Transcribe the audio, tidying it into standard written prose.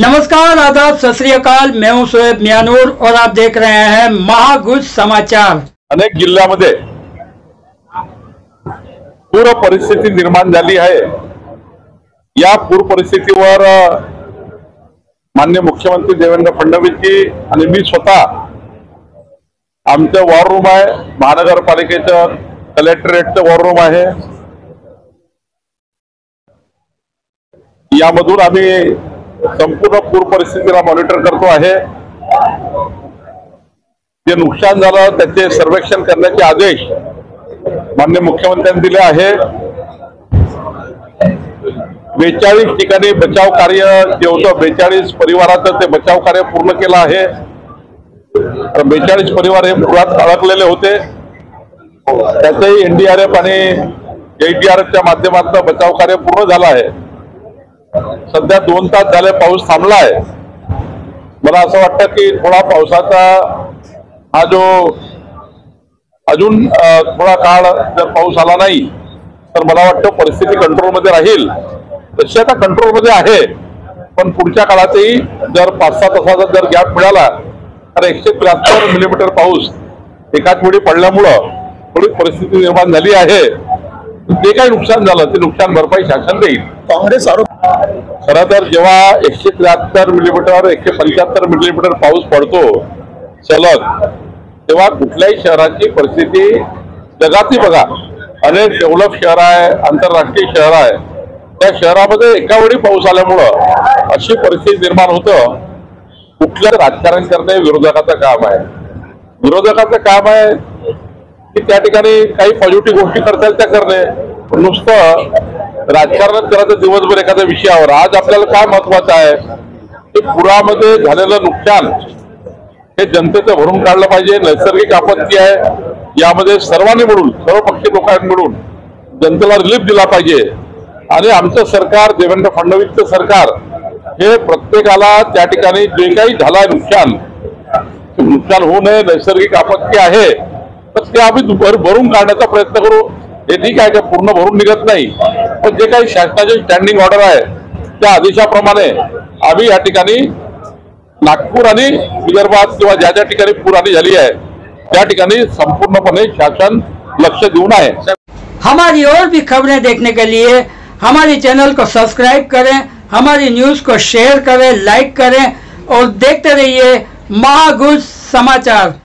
नमस्कार, आदाब, सत श्री अकाल। मैं हूं शोएब मियानूर और आप देख रहे हैं महागुज समाचार। अनेक जिल्ह्यामध्ये पूर परिस्थिती निर्माण झाली आहे। या पूर परिस्थितीवर माननीय मुख्यमंत्री देवेंद्र फडणवीसजी आणि मी स्वतः आमचं वॉर रूम आहे, महानगरपालिकेचं कलेक्टरेटचं वॉर रूम आहे, यामधून आम्ही संपूर्ण पूर परिस्थितीला मॉनिटर करतो आहे। जे नुकसान झालं त्याचे सर्वेक्षण करण्याचे आदेश माननीय मुख्यमंत्र्यांनी दिले आहे। 42 ठिकाणी बचाव कार्य जे होतं, 42 परिवाराचं ते बचाव कार्य पूर्ण केलं आहे। 42 परिवार हे पुरात अडकलेले होते, त्याचंही NDRF आणि ADRFच्या माध्यमातून बचाव कार्य पूर्ण झालं आहे। सध्या 2 तास झाले पाऊस थांबला आहे। मला असं वाटतं की थोडा पावसाचा हा जो अजून थोडा काळ जर पाऊस आला नाही तर मला वाटतं परिस्थिती कंट्रोलमध्ये राहील। तशी आता कंट्रोलमध्ये आहे, पण पुढच्या काळातही जर 5-6 तासाचा जर गॅप मिळाला तर 173 मिलीमीटर पाऊस एकाच वेळी पडल्यामुळं थोडी परिस्थिती निर्माण झाली आहे। जे काही नुकसान झालं ते नुकसान भरपाई शासन देईल। काँग्रेस आरोप खरं तर जेव्हा 173 मिलीमीटर 175 मिलीमीटर पाऊस पडतो सलग, तेव्हा कुठल्याही शहराची परिस्थिती जगातली बघा, अनेक डेव्हलप शहर आहे, आंतरराष्ट्रीय शहर आहे, त्या शहरामध्ये एका वेळी पाऊस आल्यामुळं अशी परिस्थिती निर्माण होतं। कुठलं राजकारण करणे विरोधकाचं काम आहे। विरोधकाचं काम आहे की त्या ठिकाणी काही पॉझिटिव्ह गोष्टी करता येईल त्या करणे, नुसतं राजकारण करायचं दिवसभर एखाद्या विषयावर। आज आपल्याला काय महत्वाचं आहे की पुरामध्ये झालेलं नुकसान हे जनतेचं भरून काढलं पाहिजे। नैसर्गिक आपत्ती आहे, यामध्ये सर्वांनी मिळून, सर्वपक्षीय लोकांनी मिळून जनतेला रिलीफ दिला पाहिजे। आणि आमचं सरकार, देवेंद्र फडणवीसचं सरकार हे प्रत्येकाला त्या ठिकाणी जे काही झालंय नुकसान होऊ नये, नैसर्गिक आपत्ती आहे तर ते आम्ही भरून काढण्याचा प्रयत्न करू। हे ठीक आहे, का पूर्ण भरून निघत नाही, पण जे काही शासनाचे स्टँडिंग ऑर्डर आहे त्या आदेशाप्रमाणे आम्ही या ठिकाणी नागपूर आणि विदर्भात किंवा ज्या ज्या ठिकाणी पुरहानी झाली आहे त्या ठिकाणी संपूर्णपणे शासन लक्ष देऊन आहे। हमारी और भी खबरें देखने के लिए हमारे चैनल को सब्सक्राइब करें, हमारी न्यूज को शेयर करें, लाइक करें और देखते रहिए महागुज समाचार।